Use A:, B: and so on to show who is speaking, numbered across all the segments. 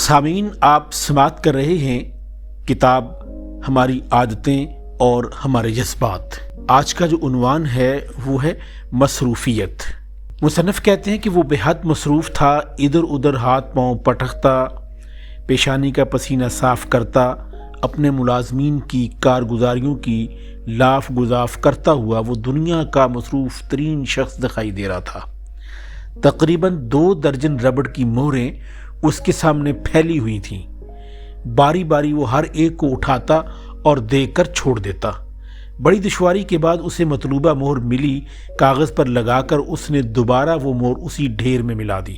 A: سامعین، آپ سماعت کر رہے ہیں کتاب ہماری عادتیں اور ہمارے جذبات۔ آج کا جو عنوان ہے وہ ہے مصروفیت۔ مصنف کہتے ہیں کہ وہ بے حد مصروف تھا، ادھر ادھر ہاتھ پاؤں پٹکتا، پیشانی کا پسینہ صاف کرتا، اپنے ملازمین کی کارگزاریوں کی لاف گزاف کرتا ہوا وہ دنیا کا مصروف ترین شخص دکھائی دے رہا تھا۔ تقریباً 2 درجن ربڑ کی مہریں اس کے سامنے پھیلی ہوئی تھیں۔ باری باری وہ ہر ایک کو اٹھاتا اور دے کر چھوڑ دیتا۔ بڑی دشواری کے بعد اسے مطلوبہ مہر ملی، کاغذ پر لگا کر اس نے دوبارہ وہ مہر اسی ڈھیر میں ملا دی۔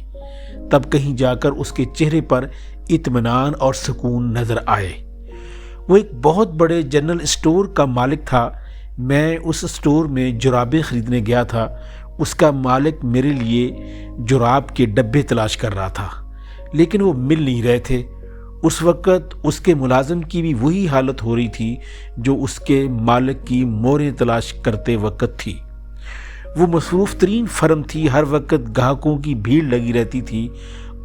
A: تب کہیں جا کر اس کے چہرے پر اطمینان اور سکون نظر آئے۔ وہ ایک بہت بڑے جنرل اسٹور کا مالک تھا۔ میں اس اسٹور میں جرابیں خریدنے گیا تھا۔ اس کا مالک میرے لیے جراب کے ڈبے تلاش کر رہا تھا، لیکن وہ مل نہیں رہے تھے۔ اس وقت اس کے ملازم کی بھی وہی حالت ہو رہی تھی جو اس کے مالک کی مہریں تلاش کرتے وقت تھی۔ وہ مصروف ترین فرم تھی، ہر وقت گاہکوں کی بھیڑ لگی رہتی تھی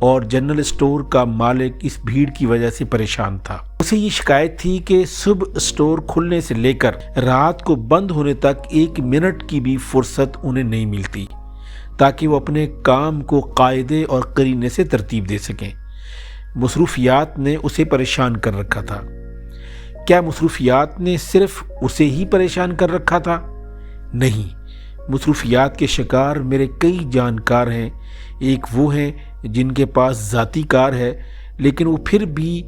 A: اور جنرل اسٹور کا مالک اس بھیڑ کی وجہ سے پریشان تھا۔ اسے یہ شکایت تھی کہ صبح اسٹور کھلنے سے لے کر رات کو بند ہونے تک 1 منٹ کی بھی فرصت انہیں نہیں ملتی تاکہ وہ اپنے کام کو قاعدے اور قرینے سے ترتیب دے سکیں۔ مصروفیات نے اسے پریشان کر رکھا تھا۔ کیا مصروفیات نے صرف اسے ہی پریشان کر رکھا تھا؟ نہیں، مصروفیات کے شکار میرے کئی جانکار ہیں۔ ایک وہ ہیں جن کے پاس ذاتی کار ہے، لیکن وہ پھر بھی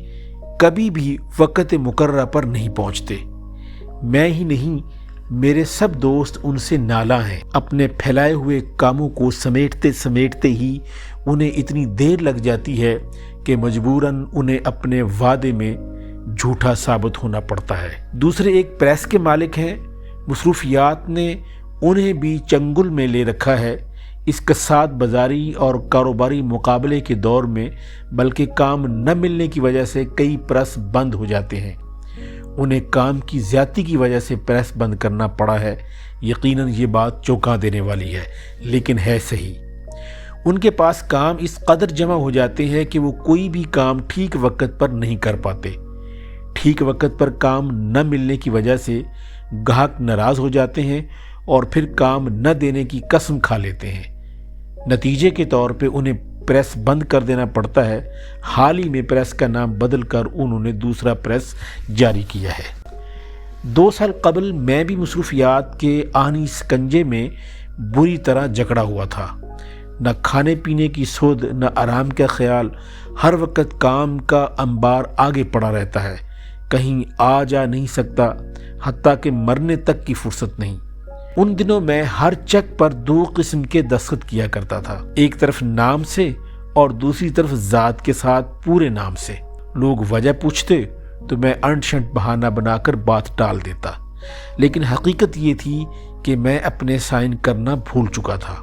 A: کبھی بھی وقت مقررہ پر نہیں پہنچتے۔ میں ہی نہیں، میرے سب دوست ان سے نالاں ہیں۔ اپنے پھیلائے ہوئے کاموں کو سمیٹتے سمیٹتے ہی انہیں اتنی دیر لگ جاتی ہے کہ مجبوراً انہیں اپنے وعدے میں جھوٹا ثابت ہونا پڑتا ہے۔ دوسرے ایک پریس کے مالک ہیں۔ مصروفیات نے انہیں بھی چنگل میں لے رکھا ہے۔ اس کساد بازاری اور کاروباری مقابلے کے دور میں بلکہ کام نہ ملنے کی وجہ سے کئی پریس بند ہو جاتے ہیں۔ انہیں کام کی زیادتی کی وجہ سے پریس بند کرنا پڑا ہے۔ یقیناً یہ بات چونکا دینے والی ہے، لیکن ہے صحیح۔ ان کے پاس کام اس قدر جمع ہو جاتے ہیں کہ وہ کوئی بھی کام ٹھیک وقت پر نہیں کر پاتے۔ ٹھیک وقت پر کام نہ ملنے کی وجہ سے گاہک ناراض ہو جاتے ہیں اور پھر کام نہ دینے کی قسم کھا لیتے ہیں۔ نتیجے کے طور پہ انہیں پریس بند کر دینا پڑتا ہے۔ حال ہی میں پریس کا نام بدل کر انہوں نے دوسرا پریس جاری کیا ہے۔ 2 سال قبل میں بھی مصروفیات کے آہنی سکنجے میں بری طرح جکڑا ہوا تھا۔ نہ کھانے پینے کی سود، نہ آرام کا خیال، ہر وقت کام کا انبار آگے پڑا رہتا ہے، کہیں آ جا نہیں سکتا، حتیٰ کہ مرنے تک کی فرصت نہیں۔ ان دنوں میں ہر چیک پر 2 قسم کے دستخط کیا کرتا تھا، ایک طرف نام سے اور دوسری طرف ذات کے ساتھ پورے نام سے۔ لوگ وجہ پوچھتے تو میں انٹ شنٹ بہانہ بنا کر بات ٹال دیتا، لیکن حقیقت یہ تھی کہ میں اپنے سائن کرنا بھول چکا تھا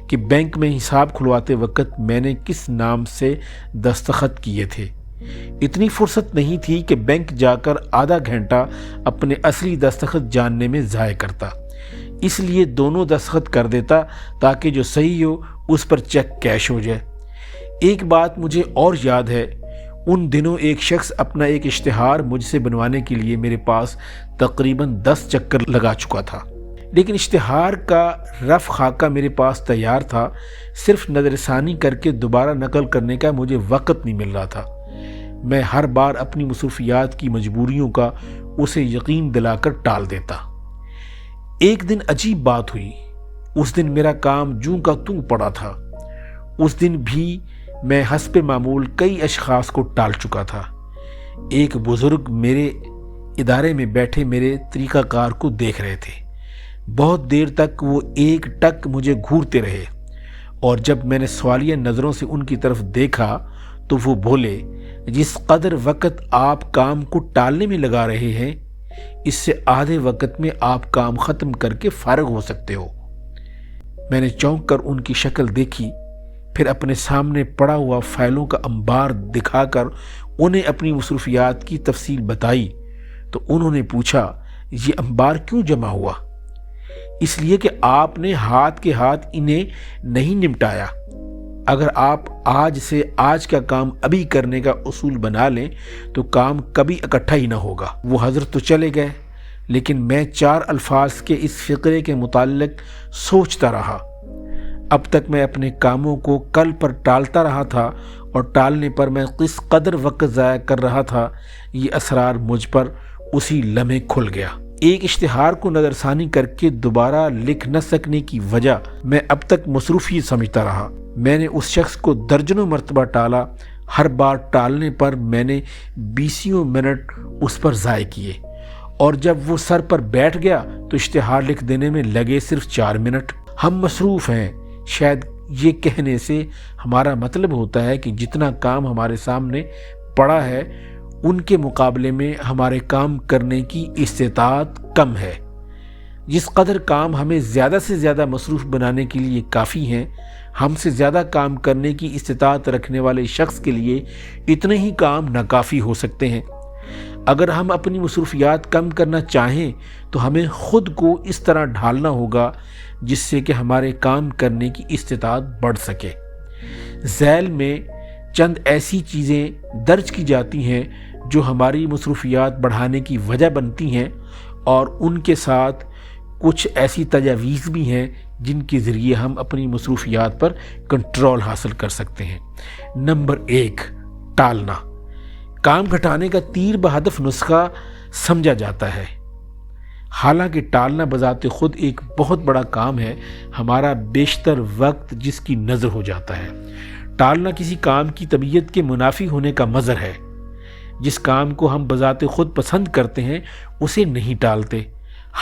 A: کہ بینک میں حساب کھلواتے وقت میں نے کس نام سے دستخط کیے تھے۔ اتنی فرصت نہیں تھی کہ بینک جا کر آدھا گھنٹہ اپنے اصلی دستخط جاننے میں ضائع کرتا، اس لیے دونوں دستخط کر دیتا تاکہ جو صحیح ہو اس پر چیک کیش ہو جائے۔ ایک بات مجھے اور یاد ہے، ان دنوں ایک شخص اپنا ایک اشتہار مجھ سے بنوانے کے لیے میرے پاس تقریباً 10 چکر لگا چکا تھا، لیکن اشتہار کا رف خاکہ میرے پاس تیار تھا، صرف نظر ثانی کر کے دوبارہ نقل کرنے کا مجھے وقت نہیں مل رہا تھا۔ میں ہر بار اپنی مصروفیات کی مجبوریوں کا اسے یقین دلا کر ٹال دیتا۔ ایک دن عجیب بات ہوئی۔ اس دن میرا کام جوں کا توں پڑا تھا۔ اس دن بھی میں حسب معمول کئی اشخاص کو ٹال چکا تھا۔ ایک بزرگ میرے ادارے میں بیٹھے میرے طریقہ کار کو دیکھ رہے تھے۔ بہت دیر تک وہ ایک ٹک مجھے گھورتے رہے اور جب میں نے سوالیہ نظروں سے ان کی طرف دیکھا تو وہ بولے، جس قدر وقت آپ کام کو ٹالنے میں لگا رہے ہیں، اس سے آدھے وقت میں آپ کام ختم کر کے فارغ ہو سکتے ہو۔ میں نے چونک کر ان کی شکل دیکھی، پھر اپنے سامنے پڑا ہوا فائلوں کا انبار دکھا کر انہیں اپنی مصروفیات کی تفصیل بتائی تو انہوں نے پوچھا، یہ انبار کیوں جمع ہوا؟ اس لیے کہ آپ نے ہاتھ کے ہاتھ انہیں نہیں نمٹایا۔ اگر آپ آج سے آج کا کام ابھی کرنے کا اصول بنا لیں تو کام کبھی اکٹھا ہی نہ ہوگا۔ وہ حضرت تو چلے گئے، لیکن میں 4 الفاظ کے اس فقرے کے متعلق سوچتا رہا۔ اب تک میں اپنے کاموں کو کل پر ٹالتا رہا تھا، اور ٹالنے پر میں کس قدر وقت ضائع کر رہا تھا، یہ اسرار مجھ پر اسی لمحے کھل گیا۔ ایک اشتہار کو نظر ثانی کر کے دوبارہ لکھ نہ سکنے کی وجہ میں اب تک مصروفیت سمجھتا رہا۔ میں نے اس شخص کو درجنوں مرتبہ ٹالا، ہر بار ٹالنے پر میں نے 20 منٹ اس پر ضائع کیے، اور جب وہ سر پر بیٹھ گیا تو اشتہار لکھ دینے میں لگے صرف 4 منٹ۔ ہم مصروف ہیں، شاید یہ کہنے سے ہمارا مطلب ہوتا ہے کہ جتنا کام ہمارے سامنے پڑا ہے ان کے مقابلے میں ہمارے کام کرنے کی استطاعت کم ہے۔ جس قدر کام ہمیں زیادہ سے زیادہ مصروف بنانے کے لیے کافی ہیں، ہم سے زیادہ کام کرنے کی استطاعت رکھنے والے شخص کے لیے اتنے ہی کام ناکافی ہو سکتے ہیں۔ اگر ہم اپنی مصروفیات کم کرنا چاہیں تو ہمیں خود کو اس طرح ڈھالنا ہوگا جس سے کہ ہمارے کام کرنے کی استطاعت بڑھ سکے۔ ذیل میں چند ایسی چیزیں درج کی جاتی ہیں جو ہماری مصروفیات بڑھانے کی وجہ بنتی ہیں، اور ان کے ساتھ کچھ ایسی تجاویز بھی ہیں جن کے ذریعے ہم اپنی مصروفیات پر کنٹرول حاصل کر سکتے ہیں۔ نمبر 1، ٹالنا۔ کام گھٹانے کا تیر بہدف نسخہ سمجھا جاتا ہے، حالانکہ ٹالنا بذات خود ایک بہت بڑا کام ہے۔ ہمارا بیشتر وقت جس کی نظر ہو جاتا ہے۔ ٹالنا کسی کام کی طبیعت کے منافی ہونے کا مظہر ہے۔ جس کام کو ہم بذات خود پسند کرتے ہیں اسے نہیں ٹالتے۔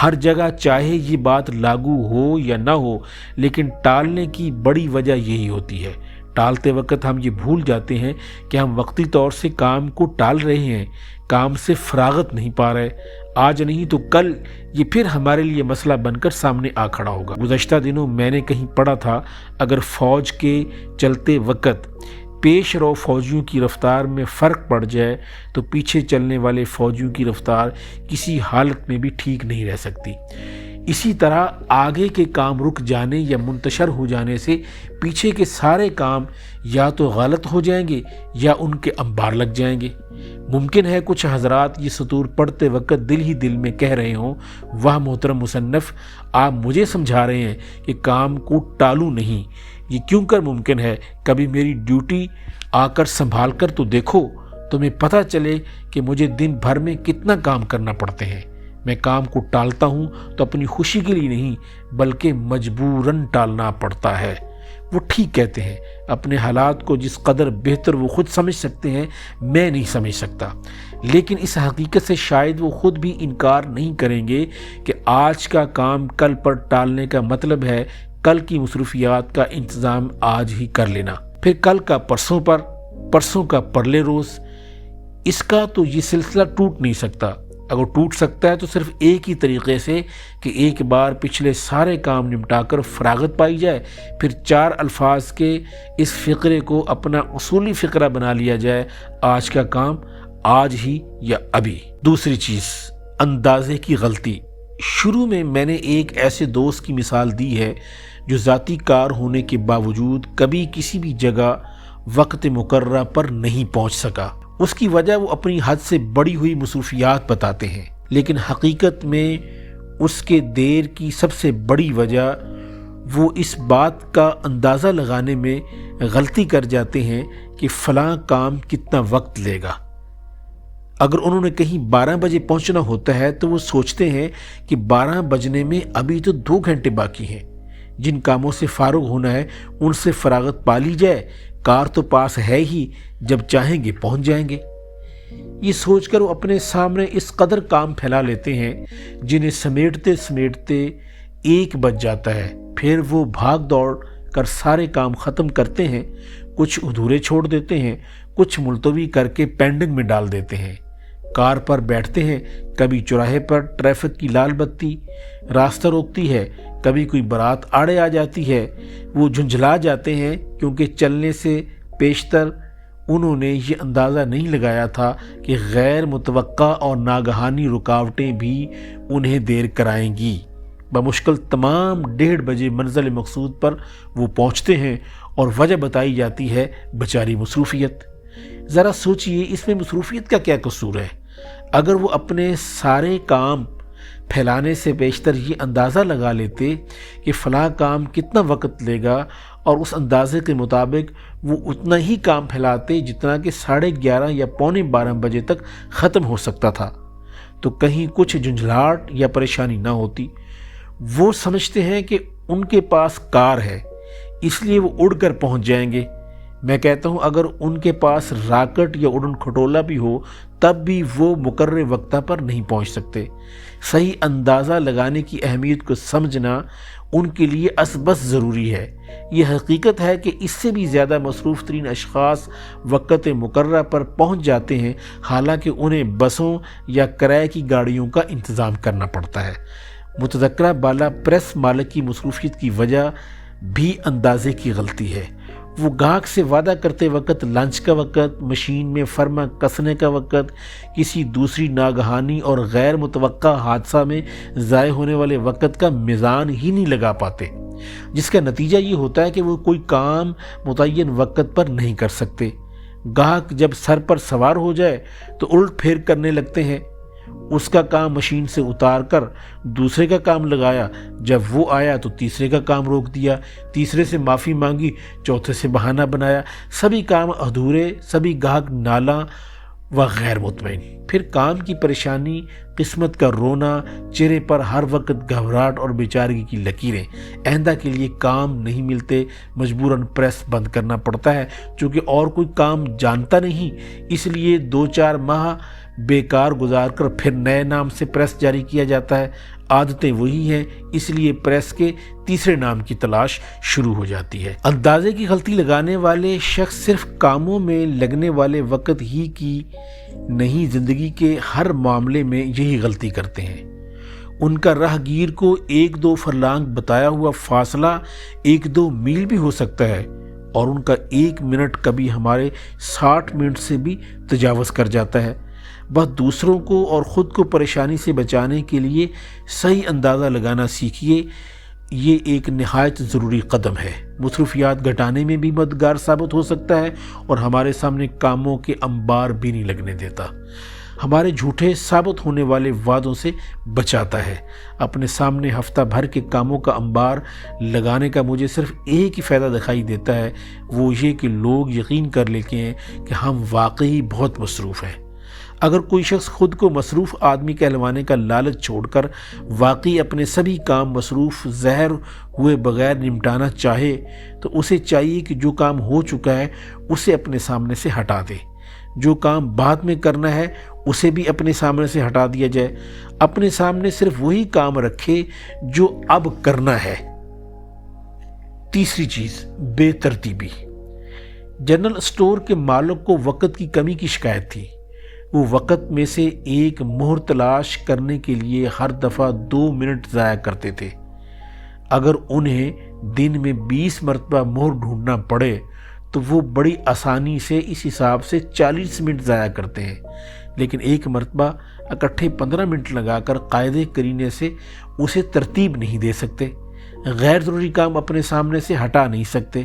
A: ہر جگہ چاہے یہ بات لاگو ہو یا نہ ہو، لیکن ٹالنے کی بڑی وجہ یہی ہوتی ہے۔ ٹالتے وقت ہم یہ بھول جاتے ہیں کہ ہم وقتی طور سے کام کو ٹال رہے ہیں، کام سے فراغت نہیں پا رہے۔ آج نہیں تو کل یہ پھر ہمارے لیے مسئلہ بن کر سامنے آ کھڑا ہوگا۔ گزشتہ دنوں میں نے کہیں پڑھا تھا، اگر فوج کے چلتے وقت پیش رو فوجیوں کی رفتار میں فرق پڑ جائے تو پیچھے چلنے والے فوجیوں کی رفتار کسی حالت میں بھی ٹھیک نہیں رہ سکتی۔ اسی طرح آگے کے کام رک جانے یا منتشر ہو جانے سے پیچھے کے سارے کام یا تو غلط ہو جائیں گے یا ان کے انبار لگ جائیں گے۔ ممکن ہے کچھ حضرات یہ سطور پڑھتے وقت دل ہی دل میں کہہ رہے ہوں، واہ محترم مصنف، آپ مجھے سمجھا رہے ہیں کہ کام کو ٹالوں نہیں۔ یہ کیوں کر ممکن ہے؟ کبھی میری ڈیوٹی آ کر سنبھال کر تو دیکھو، تمہیں پتہ چلے کہ مجھے دن بھر میں کتنا کام کرنا پڑتے ہیں۔ میں کام کو ٹالتا ہوں تو اپنی خوشی کے لیے نہیں بلکہ مجبوراً ٹالنا پڑتا ہے۔ وہ ٹھیک کہتے ہیں، اپنے حالات کو جس قدر بہتر وہ خود سمجھ سکتے ہیں میں نہیں سمجھ سکتا، لیکن اس حقیقت سے شاید وہ خود بھی انکار نہیں کریں گے کہ آج کا کام کل پر ٹالنے کا مطلب ہے کل کی مصروفیات کا انتظام آج ہی کر لینا، پھر کل کا پرسوں پر، پرسوں کا پرلے روز۔ اس کا تو یہ سلسلہ ٹوٹ نہیں سکتا۔ اگر ٹوٹ سکتا ہے تو صرف ایک ہی طریقے سے کہ ایک بار پچھلے سارے کام نمٹا کر فراغت پائی جائے، پھر 4 الفاظ کے اس فقرے کو اپنا اصولی فقرہ بنا لیا جائے، آج کا کام آج ہی یا ابھی۔ دوسری چیز، اندازے کی غلطی۔ شروع میں نے ایک ایسے دوست کی مثال دی ہے جو ذاتی کار ہونے کے باوجود کبھی کسی بھی جگہ وقت مقررہ پر نہیں پہنچ سکا۔ اس کی وجہ وہ اپنی حد سے بڑی ہوئی مصروفیات بتاتے ہیں، لیکن حقیقت میں اس کے دیر کی سب سے بڑی وجہ وہ اس بات کا اندازہ لگانے میں غلطی کر جاتے ہیں کہ فلاں کام کتنا وقت لے گا۔ اگر انہوں نے کہیں 12 بجے پہنچنا ہوتا ہے تو وہ سوچتے ہیں کہ 12 بجنے میں ابھی تو 2 گھنٹے باقی ہیں، جن کاموں سے فارغ ہونا ہے ان سے فراغت پا لی جائے، کار تو پاس ہے ہی، جب چاہیں گے پہنچ جائیں گے۔ یہ سوچ کر وہ اپنے سامنے اس قدر کام پھیلا لیتے ہیں جنہیں سمیٹتے سمیٹتے 1 بج جاتا ہے۔ پھر وہ بھاگ دوڑ کر سارے کام ختم کرتے ہیں، کچھ ادھورے چھوڑ دیتے ہیں، کچھ ملتوی کر کے پینڈنگ میں ڈال دیتے ہیں۔ کار پر بیٹھتے ہیں، کبھی چوراہے پر ٹریفک کی لال بتی راستہ روکتی ہے، کبھی کوئی بارات آڑے آ جاتی ہے، وہ جھنجھلا جاتے ہیں کیونکہ چلنے سے پیشتر انہوں نے یہ اندازہ نہیں لگایا تھا کہ غیر متوقع اور ناگہانی رکاوٹیں بھی انہیں دیر کرائیں گی۔ بمشکل تمام 1:30 بجے منزل مقصود پر وہ پہنچتے ہیں اور وجہ بتائی جاتی ہے بیچاری مصروفیت۔ ذرا سوچئے اس میں مصروفیت کا کیا قصور ہے؟ اگر وہ اپنے سارے کام پھیلانے سے بیشتر یہ اندازہ لگا لیتے کہ فلاں کام کتنا وقت لے گا اور اس اندازے کے مطابق وہ اتنا ہی کام پھیلاتے جتنا کہ 11:30 یا 11:45 بجے تک ختم ہو سکتا تھا، تو کہیں کچھ جھنجھلاہٹ یا پریشانی نہ ہوتی۔ وہ سمجھتے ہیں کہ ان کے پاس کار ہے اس لیے وہ اڑ کر پہنچ جائیں گے۔ میں کہتا ہوں اگر ان کے پاس راکٹ یا اڑن کھٹولا بھی ہو تب بھی وہ مقررہ وقتہ پر نہیں پہنچ سکتے۔ صحیح اندازہ لگانے کی اہمیت کو سمجھنا ان کے لیے اسبس ضروری ہے۔ یہ حقیقت ہے کہ اس سے بھی زیادہ مصروف ترین اشخاص وقت مقررہ پر پہنچ جاتے ہیں، حالانکہ انہیں بسوں یا کرائے کی گاڑیوں کا انتظام کرنا پڑتا ہے۔ متذکرہ بالا پریس مالک کی مصروفیت کی وجہ بھی اندازے کی غلطی ہے۔ وہ گاہک سے وعدہ کرتے وقت لنچ کا وقت، مشین میں فرما کسنے کا وقت، کسی دوسری ناگہانی اور غیر متوقع حادثہ میں ضائع ہونے والے وقت کا میزان ہی نہیں لگا پاتے، جس کا نتیجہ یہ ہوتا ہے کہ وہ کوئی کام متعین وقت پر نہیں کر سکتے۔ گاہک جب سر پر سوار ہو جائے تو الٹ پھیر کرنے لگتے ہیں۔ اس کا کام مشین سے اتار کر دوسرے کا کام لگایا، جب وہ آیا تو تیسرے کا کام روک دیا، تیسرے سے معافی مانگی، چوتھے سے بہانہ بنایا، سبھی کام ادھورے، سبھی گاہک نالاں و غیر مطمئن۔ پھر کام کی پریشانی، قسمت کا رونا، چہرے پر ہر وقت گھبراہٹ اور بیچارگی کی لکیریں۔ آئندہ کے لیے کام نہیں ملتے، مجبوراً پریس بند کرنا پڑتا ہے، چونکہ اور کوئی کام جانتا نہیں، اس لیے 2-4 ماہ بیکار گزار کر پھر نئے نام سے پریس جاری کیا جاتا ہے۔ عادتیں وہی ہیں، اس لیے پریس کے تیسرے نام کی تلاش شروع ہو جاتی ہے۔ اندازے کی غلطی لگانے والے شخص صرف کاموں میں لگنے والے وقت ہی کی نہیں، زندگی کے ہر معاملے میں یہی غلطی کرتے ہیں۔ ان کا راہ گیر کو 1-2 فرلانگ بتایا ہوا فاصلہ 1-2 میل بھی ہو سکتا ہے، اور ان کا 1 منٹ کبھی ہمارے 60 منٹ سے بھی تجاوز کر جاتا ہے۔ بس دوسروں کو اور خود کو پریشانی سے بچانے کے لیے صحیح اندازہ لگانا سیکھیے، یہ ایک نہایت ضروری قدم ہے۔ مصروفیات گھٹانے میں بھی مددگار ثابت ہو سکتا ہے اور ہمارے سامنے کاموں کے انبار بھی نہیں لگنے دیتا، ہمارے جھوٹے ثابت ہونے والے وعدوں سے بچاتا ہے۔ اپنے سامنے ہفتہ بھر کے کاموں کا انبار لگانے کا مجھے صرف ایک ہی فائدہ دکھائی دیتا ہے، وہ یہ کہ لوگ یقین کر لیتے ہیں کہ ہم واقعی بہت مصروف ہیں۔ اگر کوئی شخص خود کو مصروف آدمی کہلوانے کا لالچ چھوڑ کر واقعی اپنے سبھی کام مصروف زہر ہوئے بغیر نمٹانا چاہے تو اسے چاہیے کہ جو کام ہو چکا ہے اسے اپنے سامنے سے ہٹا دے، جو کام بعد میں کرنا ہے اسے بھی اپنے سامنے سے ہٹا دیا جائے، اپنے سامنے صرف وہی کام رکھے جو اب کرنا ہے۔ تیسری چیز، بے ترتیبی۔ جنرل اسٹور کے مالک کو وقت کی کمی کی شکایت تھی۔ وہ وقت میں سے ایک مہر تلاش کرنے کے لیے ہر دفعہ 2 منٹ ضائع کرتے تھے۔ اگر انہیں دن میں 20 مرتبہ مہر ڈھونڈنا پڑے تو وہ بڑی آسانی سے اس حساب سے 40 منٹ ضائع کرتے ہیں، لیکن ایک مرتبہ اکٹھے 15 منٹ لگا کر قاعدے کرینے سے اسے ترتیب نہیں دے سکتے، غیر ضروری کام اپنے سامنے سے ہٹا نہیں سکتے۔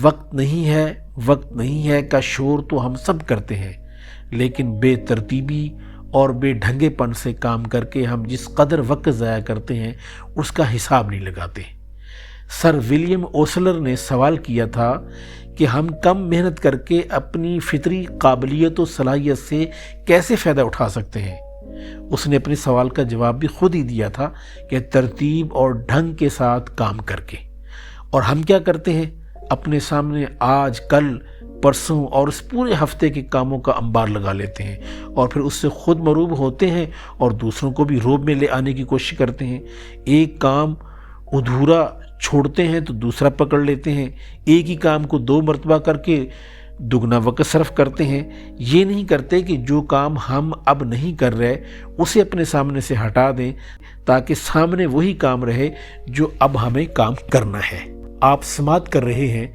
A: وقت نہیں ہے کا شور تو ہم سب کرتے ہیں، لیکن بے ترتیبی اور بے ڈھنگے پن سے کام کر کے ہم جس قدر وقت ضائع کرتے ہیں اس کا حساب نہیں لگاتے۔ سر ولیم اوسلر نے سوال کیا تھا کہ ہم کم محنت کر کے اپنی فطری قابلیت و صلاحیت سے کیسے فائدہ اٹھا سکتے ہیں؟ اس نے اپنے سوال کا جواب بھی خود ہی دیا تھا کہ ترتیب اور ڈھنگ کے ساتھ کام کر کے۔ اور ہم کیا کرتے ہیں؟ اپنے سامنے آج، کل، پرسوں اور اس پورے ہفتے کے کاموں کا انبار لگا لیتے ہیں اور پھر اس سے خود مروب ہوتے ہیں اور دوسروں کو بھی روب میں لے آنے کی کوشش کرتے ہیں۔ ایک کام ادھورا چھوڑتے ہیں تو دوسرا پکڑ لیتے ہیں، ایک ہی کام کو 2 مرتبہ کر کے دگنا وقت صرف کرتے ہیں۔ یہ نہیں کرتے کہ جو کام ہم اب نہیں کر رہے اسے اپنے سامنے سے ہٹا دیں تاکہ سامنے وہی کام رہے جو اب ہمیں کام کرنا ہے۔ آپ سماعت کر رہے ہیں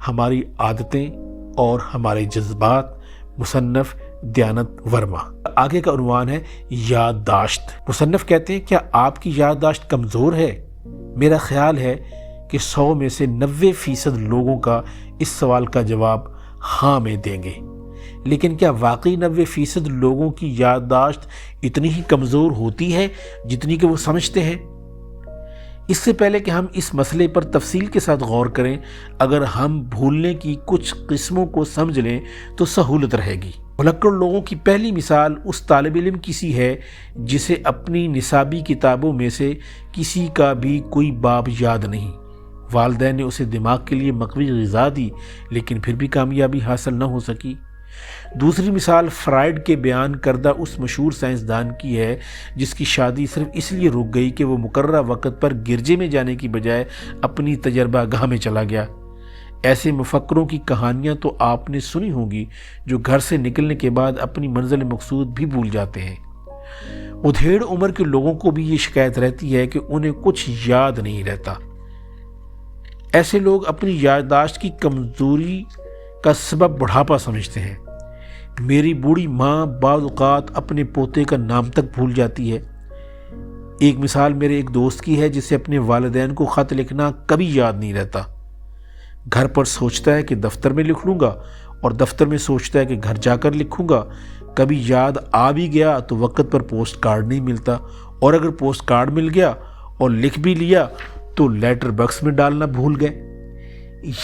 A: ہماری عادتیں اور ہمارے جذبات، مصنف دیانت ورما۔ آگے کا عنوان ہے یادداشت۔ مصنف کہتے ہیں، کیا آپ کی یادداشت کمزور ہے؟ میرا خیال ہے کہ 100 میں سے 90% لوگوں کا اس سوال کا جواب ہاں میں دیں گے، لیکن کیا واقعی 90% لوگوں کی یادداشت اتنی ہی کمزور ہوتی ہے جتنی کہ وہ سمجھتے ہیں؟ اس سے پہلے کہ ہم اس مسئلے پر تفصیل کے ساتھ غور کریں، اگر ہم بھولنے کی کچھ قسموں کو سمجھ لیں تو سہولت رہے گی۔ بھلکڑ لوگوں کی پہلی مثال اس طالب علم کی سی ہے جسے اپنی نصابی کتابوں میں سے کسی کا بھی کوئی باب یاد نہیں۔ والدین نے اسے دماغ کے لیے مقوی غذا دی لیکن پھر بھی کامیابی حاصل نہ ہو سکی۔ دوسری مثال فرائیڈ کے بیان کردہ اس مشہور سائنسدان کی ہے جس کی شادی صرف اس لیے رک گئی کہ وہ مقررہ وقت پر گرجے میں جانے کی بجائے اپنی تجربہ گاہ میں چلا گیا۔ ایسے مفکروں کی کہانیاں تو آپ نے سنی ہوں گی جو گھر سے نکلنے کے بعد اپنی منزل مقصود بھی بھول جاتے ہیں۔ ادھیڑ عمر کے لوگوں کو بھی یہ شکایت رہتی ہے کہ انہیں کچھ یاد نہیں رہتا۔ ایسے لوگ اپنی یادداشت کی کمزوری کا سبب بڑھاپا سمجھتے ہیں۔ میری بوڑھی ماں بعض اوقات اپنے پوتے کا نام تک بھول جاتی ہے۔ ایک مثال میرے ایک دوست کی ہے جسے اپنے والدین کو خط لکھنا کبھی یاد نہیں رہتا۔ گھر پر سوچتا ہے کہ دفتر میں لکھ لوں گا اور دفتر میں سوچتا ہے کہ گھر جا کر لکھوں گا۔ کبھی یاد آ بھی گیا تو وقت پر پوسٹ کارڈ نہیں ملتا، اور اگر پوسٹ کارڈ مل گیا اور لکھ بھی لیا تو لیٹر باکس میں ڈالنا بھول گئے۔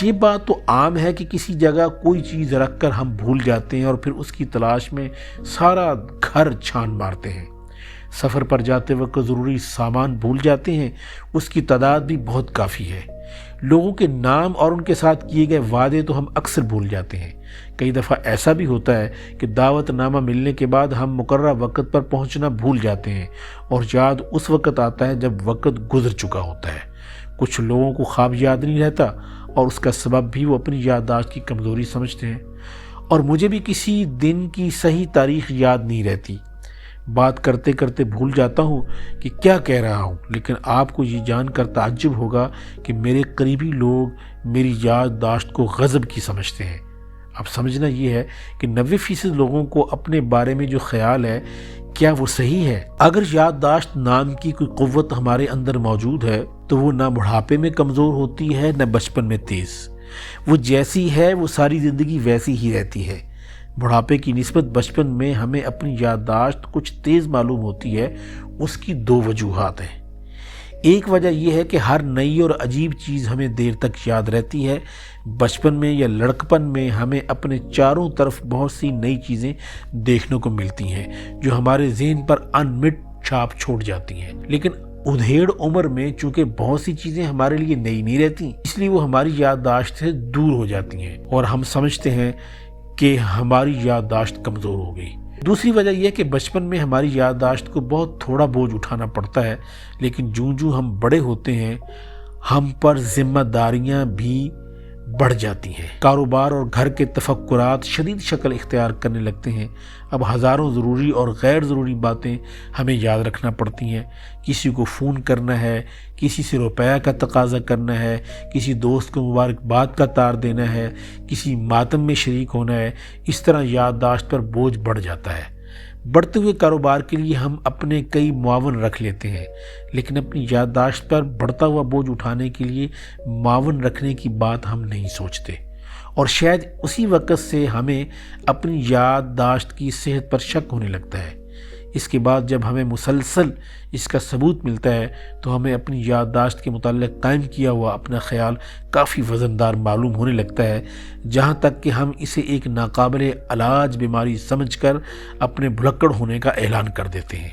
A: یہ بات تو عام ہے کہ کسی جگہ کوئی چیز رکھ کر ہم بھول جاتے ہیں اور پھر اس کی تلاش میں سارا گھر چھان مارتے ہیں۔ سفر پر جاتے وقت ضروری سامان بھول جاتے ہیں، اس کی تعداد بھی بہت کافی ہے۔ لوگوں کے نام اور ان کے ساتھ کیے گئے وعدے تو ہم اکثر بھول جاتے ہیں۔ کئی دفعہ ایسا بھی ہوتا ہے کہ دعوت نامہ ملنے کے بعد ہم مقررہ وقت پر پہنچنا بھول جاتے ہیں اور یاد اس وقت آتا ہے جب وقت گزر چکا ہوتا ہے۔ کچھ لوگوں کو خواب یاد نہیں رہتا اور اس کا سبب بھی وہ اپنی یادداشت کی کمزوری سمجھتے ہیں۔ اور مجھے بھی کسی دن کی صحیح تاریخ یاد نہیں رہتی، بات کرتے کرتے بھول جاتا ہوں کہ کیا کہہ رہا ہوں، لیکن آپ کو یہ جان کر تعجب ہوگا کہ میرے قریبی لوگ میری یادداشت کو غضب کی سمجھتے ہیں۔ اب سمجھنا یہ ہے کہ 90% لوگوں کو اپنے بارے میں جو خیال ہے کیا وہ صحیح ہے؟ اگر یادداشت نام کی کوئی قوت ہمارے اندر موجود ہے تو وہ نہ بڑھاپے میں کمزور ہوتی ہے نہ بچپن میں تیز۔ وہ جیسی ہے وہ ساری زندگی ویسی ہی رہتی ہے۔ بڑھاپے کی نسبت بچپن میں ہمیں اپنی یادداشت کچھ تیز معلوم ہوتی ہے۔ اس کی 2 وجوہات ہیں۔ ایک وجہ یہ ہے کہ ہر نئی اور عجیب چیز ہمیں دیر تک یاد رہتی ہے۔ بچپن میں یا لڑکپن میں ہمیں اپنے چاروں طرف بہت سی نئی چیزیں دیکھنے کو ملتی ہیں جو ہمارے ذہن پر انمٹ چھاپ چھوڑ جاتی ہیں، لیکن ادھیڑ عمر میں چونکہ بہت سی چیزیں ہمارے لیے نئی نہیں رہتی، اس لیے وہ ہماری یادداشت سے دور ہو جاتی ہیں اور ہم سمجھتے ہیں کہ ہماری یادداشت کمزور ہو گئی۔ دوسری وجہ یہ ہے کہ بچپن میں ہماری یادداشت کو بہت تھوڑا بوجھ اٹھانا پڑتا ہے، لیکن جوں ہم بڑے ہوتے ہیں ہم پر ذمہ داریاں بھی بڑھ جاتی ہیں۔ کاروبار اور گھر کے تفکرات شدید شکل اختیار کرنے لگتے ہیں۔ اب ہزاروں ضروری اور غیر ضروری باتیں ہمیں یاد رکھنا پڑتی ہیں۔ کسی کو فون کرنا ہے، کسی سے روپیہ کا تقاضا کرنا ہے، کسی دوست کو مبارکباد کا تار دینا ہے، کسی ماتم میں شریک ہونا ہے۔ اس طرح یادداشت پر بوجھ بڑھ جاتا ہے۔ بڑھتے ہوئے کاروبار کے لیے ہم اپنے کئی معاون رکھ لیتے ہیں، لیکن اپنی یادداشت پر بڑھتا ہوا بوجھ اٹھانے کے لیے معاون رکھنے کی بات ہم نہیں سوچتے، اور شاید اسی وقت سے ہمیں اپنی یادداشت کی صحت پر شک ہونے لگتا ہے۔ اس کے بعد جب ہمیں مسلسل اس کا ثبوت ملتا ہے تو ہمیں اپنی یادداشت کے متعلق قائم کیا ہوا اپنا خیال کافی وزندار معلوم ہونے لگتا ہے، جہاں تک کہ ہم اسے ایک ناقابل علاج بیماری سمجھ کر اپنے بھلکڑ ہونے کا اعلان کر دیتے ہیں،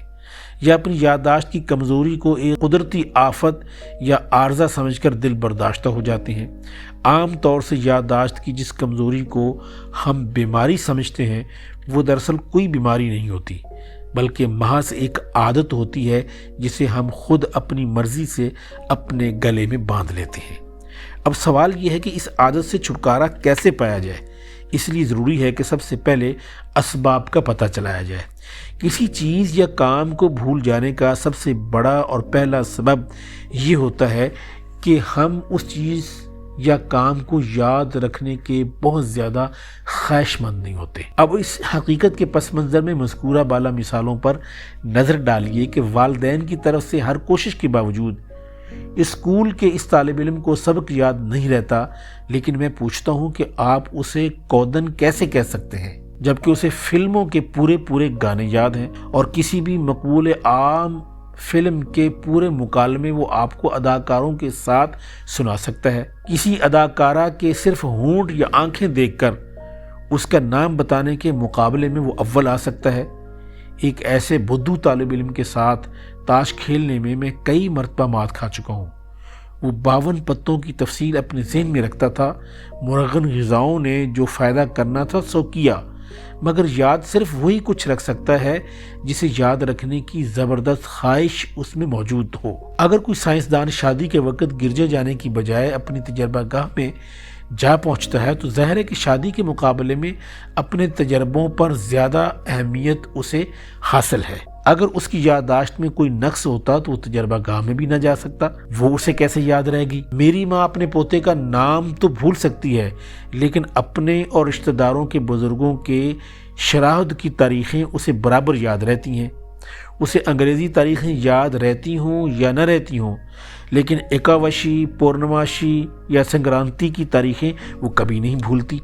A: یا اپنی یادداشت کی کمزوری کو ایک قدرتی آفت یا عارضہ سمجھ کر دل برداشتہ ہو جاتے ہیں۔ عام طور سے یادداشت کی جس کمزوری کو ہم بیماری سمجھتے ہیں وہ دراصل کوئی بیماری نہیں ہوتی، بلکہ محض ایک عادت ہوتی ہے جسے ہم خود اپنی مرضی سے اپنے گلے میں باندھ لیتے ہیں۔ اب سوال یہ ہے کہ اس عادت سے چھٹکارا کیسے پایا جائے؟ اس لیے ضروری ہے کہ سب سے پہلے اسباب کا پتہ چلایا جائے۔ کسی چیز یا کام کو بھول جانے کا سب سے بڑا اور پہلا سبب یہ ہوتا ہے کہ ہم اس چیز یا کام کو یاد رکھنے کے بہت زیادہ خواہش مند نہیں ہوتے۔ اب اس حقیقت کے پس منظر میں مذکورہ بالا مثالوں پر نظر ڈالیے کہ والدین کی طرف سے ہر کوشش کے باوجود اسکول کے اس طالب علم کو سبق یاد نہیں رہتا، لیکن میں پوچھتا ہوں کہ آپ اسے کودن کیسے کہہ سکتے ہیں جبکہ اسے فلموں کے پورے گانے یاد ہیں، اور کسی بھی مقبول عام فلم کے پورے مکالمے وہ آپ کو اداکاروں کے ساتھ سنا سکتا ہے۔ کسی اداکارہ کے صرف ہونٹ یا آنکھیں دیکھ کر اس کا نام بتانے کے مقابلے میں وہ اول آ سکتا ہے۔ ایک ایسے بدھو طالب علم کے ساتھ تاش کھیلنے میں کئی مرتبہ مات کھا چکا ہوں۔ وہ 52 پتوں کی تفصیل اپنے ذہن میں رکھتا تھا، مرغن غذاؤں نے جو فائدہ کرنا تھا سو کیا، مگر یاد صرف وہی کچھ رکھ سکتا ہے جسے یاد رکھنے کی زبردست خواہش اس میں موجود ہو۔ اگر کوئی سائنسدان شادی کے وقت گرجا جانے کی بجائے اپنی تجربہ گاہ میں جا پہنچتا ہے تو ظاہر ہے کہ شادی کے مقابلے میں اپنے تجربوں پر زیادہ اہمیت اسے حاصل ہے۔ اگر اس کی یادداشت میں کوئی نقص ہوتا تو وہ تجربہ گاہ میں بھی نہ جا سکتا، وہ اسے کیسے یاد رہے گی؟ میری ماں اپنے پوتے کا نام تو بھول سکتی ہے، لیکن اپنے اور رشتہ داروں کے بزرگوں کے شراہد کی تاریخیں اسے برابر یاد رہتی ہیں۔ اسے انگریزی تاریخیں یاد رہتی ہوں یا نہ رہتی ہوں، لیکن ایکاوشی، پورنماشی یا سنگرانتی کی تاریخیں وہ کبھی نہیں بھولتی۔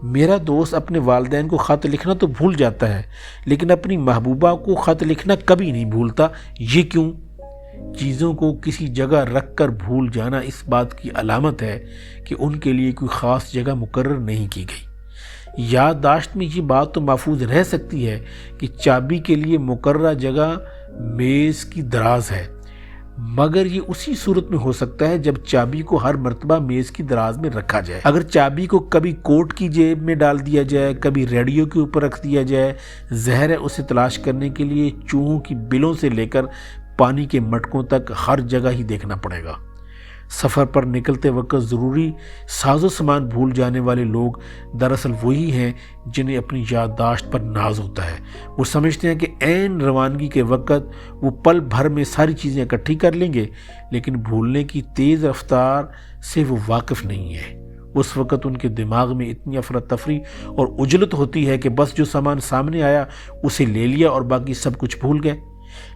A: میرا دوست اپنے والدین کو خط لکھنا تو بھول جاتا ہے، لیکن اپنی محبوبہ کو خط لکھنا کبھی نہیں بھولتا۔ یہ کیوں؟ چیزوں کو کسی جگہ رکھ کر بھول جانا اس بات کی علامت ہے کہ ان کے لیے کوئی خاص جگہ مقرر نہیں کی گئی۔ یادداشت میں یہ بات تو محفوظ رہ سکتی ہے کہ چابی کے لیے مقررہ جگہ میز کی دراز ہے، مگر یہ اسی صورت میں ہو سکتا ہے جب چابی کو ہر مرتبہ میز کی دراز میں رکھا جائے۔ اگر چابی کو کبھی کوٹ کی جیب میں ڈال دیا جائے، کبھی ریڈیو کے اوپر رکھ دیا جائے، ظاہر ہے اسے تلاش کرنے کے لیے چوہوں کی بلوں سے لے کر پانی کے مٹکوں تک ہر جگہ ہی دیکھنا پڑے گا۔ سفر پر نکلتے وقت ضروری ساز و سامان بھول جانے والے لوگ دراصل وہی ہیں جنہیں اپنی یادداشت پر ناز ہوتا ہے۔ وہ سمجھتے ہیں کہ عین روانگی کے وقت وہ پل بھر میں ساری چیزیں اکٹھی کر لیں گے، لیکن بھولنے کی تیز رفتار سے وہ واقف نہیں ہے۔ اس وقت ان کے دماغ میں اتنی افراتفری اور عجلت ہوتی ہے کہ بس جو سامان سامنے آیا اسے لے لیا اور باقی سب کچھ بھول گئے۔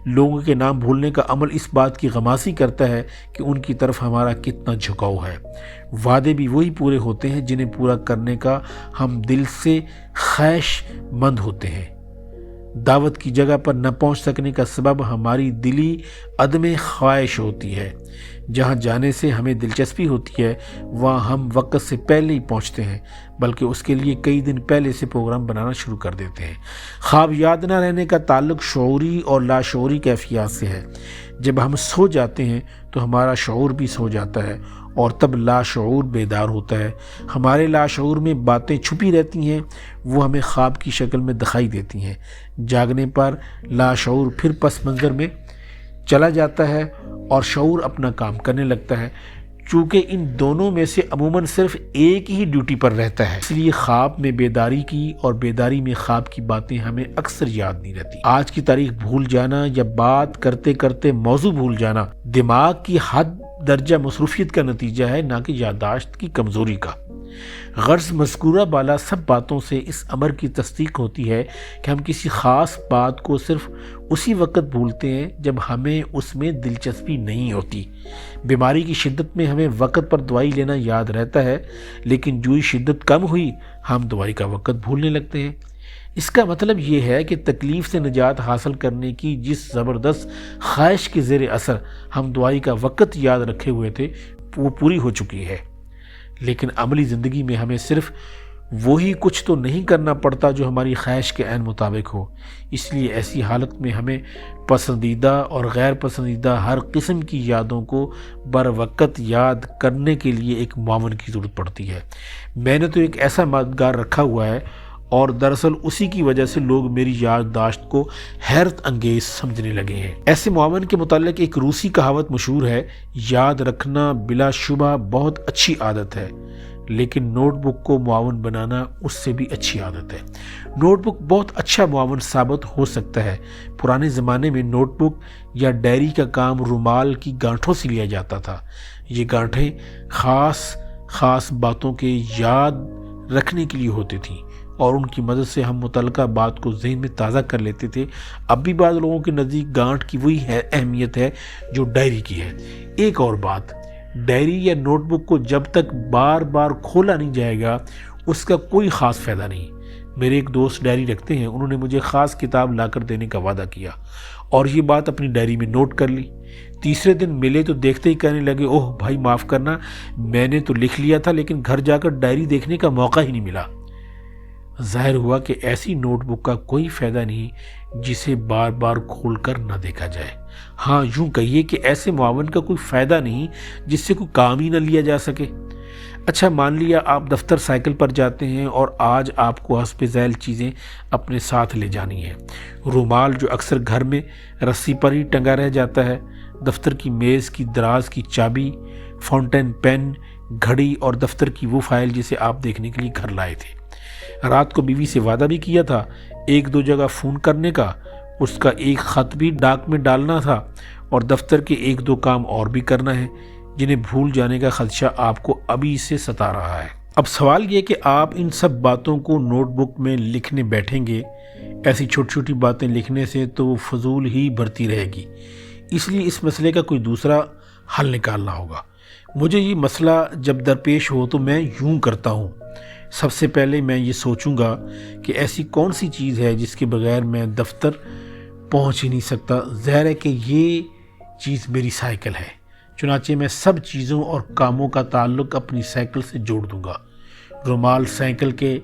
A: لوگوں کے نام بھولنے کا عمل اس بات کی غمازی کرتا ہے کہ ان کی طرف ہمارا کتنا جھکاؤ ہے۔ وعدے بھی وہی پورے ہوتے ہیں جنہیں پورا کرنے کا ہم دل سے خواہش مند ہوتے ہیں۔ دعوت کی جگہ پر نہ پہنچ سکنے کا سبب ہماری دلی عدم خواہش ہوتی ہے۔ جہاں جانے سے ہمیں دلچسپی ہوتی ہے وہاں ہم وقت سے پہلے ہی پہنچتے ہیں، بلکہ اس کے لیے کئی دن پہلے سے پروگرام بنانا شروع کر دیتے ہیں۔ خواب یاد نہ رہنے کا تعلق شعوری اور لاشعوری کیفیات سے ہے۔ جب ہم سو جاتے ہیں تو ہمارا شعور بھی سو جاتا ہے اور تب لاشعور بیدار ہوتا ہے۔ ہمارے لاشعور میں باتیں چھپی رہتی ہیں، وہ ہمیں خواب کی شکل میں دکھائی دیتی ہیں۔ جاگنے پر لاشعور پھر پس منظر میں چلا جاتا ہے اور شعور اپنا کام کرنے لگتا ہے، چونکہ ان دونوں میں سے عموماً صرف ایک ہی ڈیوٹی پر رہتا ہے۔ اس لیے خواب میں بیداری کی اور بیداری میں خواب کی باتیں ہمیں اکثر یاد نہیں رہتی۔ آج کی تاریخ بھول جانا یا بات کرتے کرتے موضوع بھول جانا دماغ کی حد درجہ مصروفیت کا نتیجہ ہے، نہ کہ یادداشت کی کمزوری کا۔ غرض مذکورہ بالا سب باتوں سے اس امر کی تصدیق ہوتی ہے کہ ہم کسی خاص بات کو صرف اسی وقت بھولتے ہیں جب ہمیں اس میں دلچسپی نہیں ہوتی۔ بیماری کی شدت میں ہمیں وقت پر دوائی لینا یاد رہتا ہے، لیکن جو ہی شدت کم ہوئی ہم دوائی کا وقت بھولنے لگتے ہیں۔ اس کا مطلب یہ ہے کہ تکلیف سے نجات حاصل کرنے کی جس زبردست خواہش کے زیر اثر ہم دوائی کا وقت یاد رکھے ہوئے تھے وہ پوری ہو چکی ہے، لیکن عملی زندگی میں ہمیں صرف وہی کچھ تو نہیں کرنا پڑتا جو ہماری خواہش کے عین مطابق ہو۔ اس لیے ایسی حالت میں ہمیں پسندیدہ اور غیر پسندیدہ ہر قسم کی یادوں کو بر وقت یاد کرنے کے لیے ایک معاون کی ضرورت پڑتی ہے۔ میں نے تو ایک ایسا مددگار رکھا ہوا ہے اور دراصل اسی کی وجہ سے لوگ میری یادداشت کو حیرت انگیز سمجھنے لگے ہیں۔ ایسے معاون کے متعلق ایک روسی کہاوت مشہور ہے، یاد رکھنا بلا شبہ بہت اچھی عادت ہے، لیکن نوٹ بک کو معاون بنانا اس سے بھی اچھی عادت ہے۔ نوٹ بک بہت اچھا معاون ثابت ہو سکتا ہے۔ پرانے زمانے میں نوٹ بک یا ڈائری کا کام رومال کی گانٹھوں سے لیا جاتا تھا۔ یہ گانٹھیں خاص باتوں کے یاد رکھنے کے لیے ہوتی تھیں اور ان کی مدد سے ہم متعلقہ بات کو ذہن میں تازہ کر لیتے تھے۔ اب بھی بعض لوگوں کے نزدیک گانٹھ کی وہی اہمیت ہے جو ڈائری کی ہے۔ ایک اور بات، ڈائری یا نوٹ بک کو جب تک بار بار کھولا نہیں جائے گا اس کا کوئی خاص فائدہ نہیں۔ میرے ایک دوست ڈائری رکھتے ہیں، انہوں نے مجھے خاص کتاب لا کر دینے کا وعدہ کیا اور یہ بات اپنی ڈائری میں نوٹ کر لی۔ تیسرے دن ملے تو دیکھتے ہی کہنے لگے، اوہ بھائی معاف کرنا، میں نے تو لکھ لیا تھا لیکن گھر جا کر ڈائری دیکھنے کا موقع ہی نہیں ملا۔ ظاہر ہوا کہ ایسی نوٹ بک کا کوئی فائدہ نہیں جسے بار بار کھول کر نہ دیکھا جائے۔ ہاں، یوں کہیے کہ ایسے معاون کا کوئی فائدہ نہیں جس سے کوئی کام ہی نہ لیا جا سکے۔ اچھا، مان لیا آپ دفتر سائیکل پر جاتے ہیں اور آج آپ کو حسب ذیل چیزیں اپنے ساتھ لے جانی ہیں۔ رومال جو اکثر گھر میں رسی پر ہی ٹنگا رہ جاتا ہے، دفتر کی میز کی دراز کی چابی، فاؤنٹین پین، گھڑی اور دفتر کی وہ فائل جسے آپ دیکھنے کے لیے گھر لائے تھے۔ رات کو بیوی سے وعدہ بھی کیا تھا ایک دو جگہ فون کرنے کا، اس کا ایک خط بھی ڈاک میں ڈالنا تھا اور دفتر کے ایک دو کام اور بھی کرنا ہے جنہیں بھول جانے کا خدشہ آپ کو ابھی سے ستا رہا ہے۔ اب سوال یہ کہ آپ ان سب باتوں کو نوٹ بک میں لکھنے بیٹھیں گے، ایسی چھوٹی چھوٹی باتیں لکھنے سے تو وہ فضول ہی بڑھتی رہے گی، اس لیے اس مسئلے کا کوئی دوسرا حل نکالنا ہوگا۔ مجھے یہ مسئلہ جب درپیش ہو تو میں یوں کرتا ہوں، سب سے پہلے میں یہ سوچوں گا کہ ایسی کون سی چیز ہے جس کے بغیر میں دفتر پہنچ ہی نہیں سکتا۔ ظاہر ہے کہ یہ چیز میری سائیکل ہے، چنانچہ میں سب چیزوں اور کاموں کا تعلق اپنی سائیکل سے جوڑ دوں گا۔ رومال سائیکل کے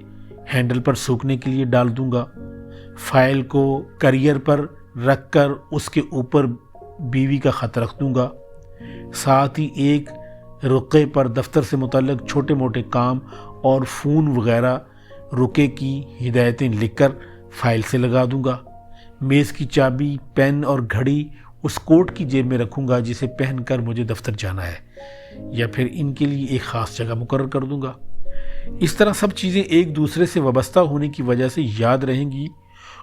A: ہینڈل پر سوکھنے کے لیے ڈال دوں گا، فائل کو کیریئر پر رکھ کر اس کے اوپر بیوی کا خط رکھ دوں گا، ساتھ ہی ایک رقعے پر دفتر سے متعلق چھوٹے موٹے کام اور فون وغیرہ رقعے کی ہدایتیں لکھ کر فائل سے لگا دوں گا۔ میز کی چابی، پین اور گھڑی اس کوٹ کی جیب میں رکھوں گا جسے پہن کر مجھے دفتر جانا ہے، یا پھر ان کے لیے ایک خاص جگہ مقرر کر دوں گا۔ اس طرح سب چیزیں ایک دوسرے سے وابستہ ہونے کی وجہ سے یاد رہیں گی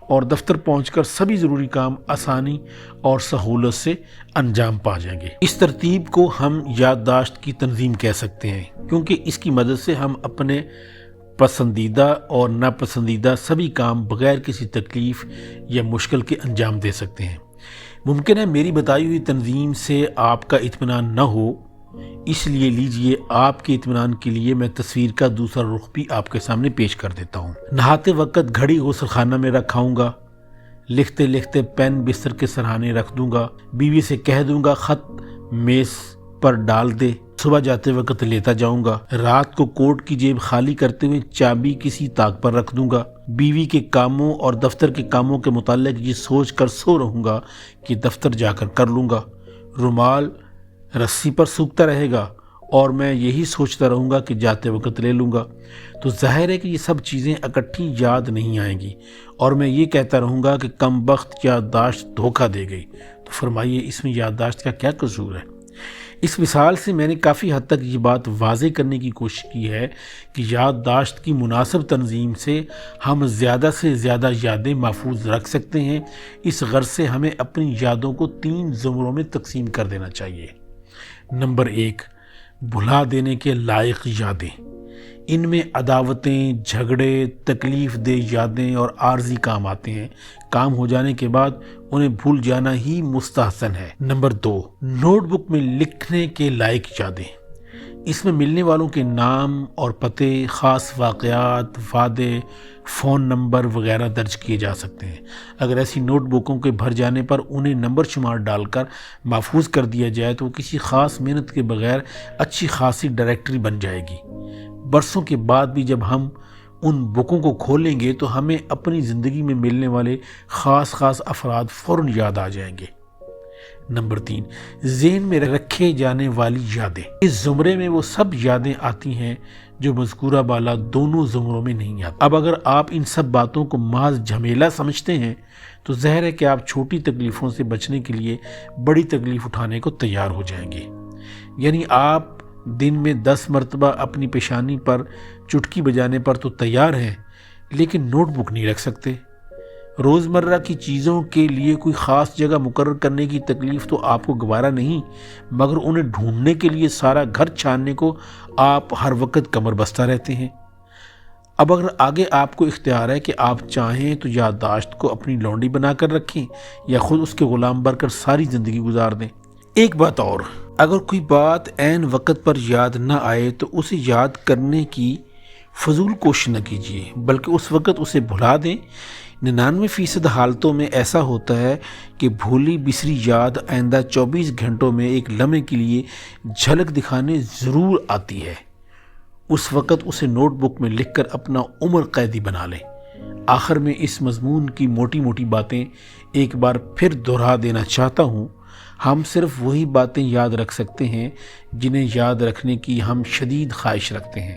A: اور دفتر پہنچ کر سبھی ضروری کام آسانی اور سہولت سے انجام پا جائیں گے۔ اس ترتیب کو ہم یادداشت کی تنظیم کہہ سکتے ہیں، کیونکہ اس کی مدد سے ہم اپنے پسندیدہ اور ناپسندیدہ سبھی کام بغیر کسی تکلیف یا مشکل کے انجام دے سکتے ہیں۔ ممکن ہے میری بتائی ہوئی تنظیم سے آپ کا اطمینان نہ ہو، اس لیے لیجئے آپ کے اطمینان کے لیے میں تصویر کا دوسرا رخ بھی آپ کے سامنے پیش کر دیتا ہوں۔ نہاتے وقت گھڑی غسل خانہ میں رکھاؤں گا، لکھتے لکھتے پین بستر کے سرہانے رکھ دوں گا، بیوی سے کہہ دوں گا خط میز پر ڈال دے، صبح جاتے وقت لیتا جاؤں گا، رات کو کوٹ کی جیب خالی کرتے ہوئے چابی کسی طاق پر رکھ دوں گا، بیوی کے کاموں اور دفتر کے کاموں کے متعلق یہ سوچ کر سو رہوں گا کہ دفتر جا کر کر لوں گا، رومال رسی پر سوکھتا رہے گا اور میں یہی سوچتا رہوں گا کہ جاتے وقت لے لوں گا۔ تو ظاہر ہے کہ یہ سب چیزیں اکٹھی یاد نہیں آئیں گی اور میں یہ کہتا رہوں گا کہ کم بخت یادداشت دھوکہ دے گئی۔ تو فرمائیے اس میں یادداشت کا کیا قصور ہے؟ اس مثال سے میں نے کافی حد تک یہ بات واضح کرنے کی کوشش کی ہے کہ یادداشت کی مناسب تنظیم سے ہم زیادہ سے زیادہ یادیں محفوظ رکھ سکتے ہیں۔ اس غرض سے ہمیں اپنی یادوں کو 3 زمروں میں تقسیم کر دینا چاہیے۔ نمبر 1، بھلا دینے کے لائق یادیں۔ ان میں عداوتیں، جھگڑے، تکلیف دہ یادیں اور عارضی کام آتے ہیں، کام ہو جانے کے بعد انہیں بھول جانا ہی مستحسن ہے۔ نمبر 2، نوٹ بک میں لکھنے کے لائق یادیں۔ اس میں ملنے والوں کے نام اور پتے، خاص واقعات، وعدے، فون نمبر وغیرہ درج کیے جا سکتے ہیں۔ اگر ایسی نوٹ بکوں کے بھر جانے پر انہیں نمبر شمار ڈال کر محفوظ کر دیا جائے تو کسی خاص محنت کے بغیر اچھی خاصی ڈائریکٹری بن جائے گی۔ برسوں کے بعد بھی جب ہم ان بکوں کو کھولیں گے تو ہمیں اپنی زندگی میں ملنے والے خاص افراد فوراً یاد آ جائیں گے۔ نمبر 3، ذہن میں رکھے جانے والی یادیں۔ اس زمرے میں وہ سب یادیں آتی ہیں جو مذکورہ بالا دونوں زمروں میں نہیں آتی۔ اب اگر آپ ان سب باتوں کو محض جھمیلا سمجھتے ہیں تو ظاہر ہے کہ آپ چھوٹی تکلیفوں سے بچنے کے لیے بڑی تکلیف اٹھانے کو تیار ہو جائیں گے۔ یعنی آپ دن میں 10 مرتبہ اپنی پیشانی پر چٹکی بجانے پر تو تیار ہیں، لیکن نوٹ بک نہیں رکھ سکتے۔ روزمرہ کی چیزوں کے لیے کوئی خاص جگہ مقرر کرنے کی تکلیف تو آپ کو گوارا نہیں، مگر انہیں ڈھونڈنے کے لیے سارا گھر چھاننے کو آپ ہر وقت کمر بستہ رہتے ہیں۔ اب اگر آگے آپ کو اختیار ہے کہ آپ چاہیں تو یادداشت کو اپنی لونڈی بنا کر رکھیں یا خود اس کے غلام بن کر ساری زندگی گزار دیں۔ ایک بات اور، اگر کوئی بات عین وقت پر یاد نہ آئے تو اسے یاد کرنے کی فضول کوشش نہ کیجیے، بلکہ اس وقت اسے بھلا دیں۔ 99% حالتوں میں ایسا ہوتا ہے کہ بھولی بسری یاد آئندہ 24 گھنٹوں میں ایک لمحے کے لیے جھلک دکھانے ضرور آتی ہے۔ اس وقت اسے نوٹ بک میں لکھ کر اپنا عمر قیدی بنا لیں۔ آخر میں اس مضمون کی موٹی موٹی باتیں ایک بار پھر دہرا دینا چاہتا ہوں۔ ہم صرف وہی باتیں یاد رکھ سکتے ہیں جنہیں یاد رکھنے کی ہم شدید خواہش رکھتے ہیں۔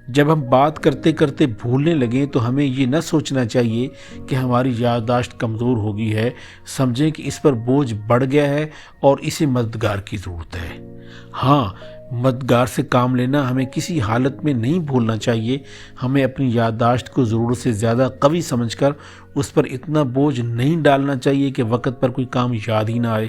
A: جب ہم بات کرتے کرتے بھولنے لگیں تو ہمیں یہ نہ سوچنا چاہیے کہ ہماری یادداشت کمزور ہو گئی ہے، سمجھیں کہ اس پر بوجھ بڑھ گیا ہے اور اسے مددگار کی ضرورت ہے۔ ہاں، مددگار سے کام لینا ہمیں کسی حالت میں نہیں بھولنا چاہیے۔ ہمیں اپنی یادداشت کو ضرورت سے زیادہ قوی سمجھ کر اس پر اتنا بوجھ نہیں ڈالنا چاہیے کہ وقت پر کوئی کام یاد ہی نہ آئے۔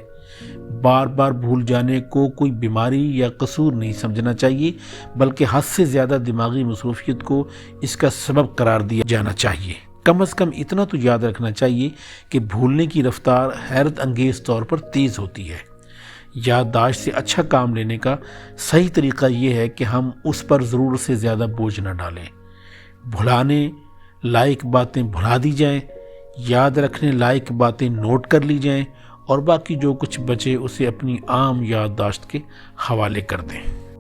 A: بار بار بھول جانے کو کوئی بیماری یا قصور نہیں سمجھنا چاہیے، بلکہ حد سے زیادہ دماغی مصروفیت کو اس کا سبب قرار دیا جانا چاہیے۔ کم از کم اتنا تو یاد رکھنا چاہیے کہ بھولنے کی رفتار حیرت انگیز طور پر تیز ہوتی ہے۔ یادداشت سے اچھا کام لینے کا صحیح طریقہ یہ ہے کہ ہم اس پر ضرورت سے زیادہ بوجھ نہ ڈالیں۔ بھلانے لائق باتیں بھلا دی جائیں، یاد رکھنے لائق باتیں نوٹ کر لی جائیں، اور باقی جو کچھ بچے اسے اپنی عام یادداشت کے حوالے کر دیں۔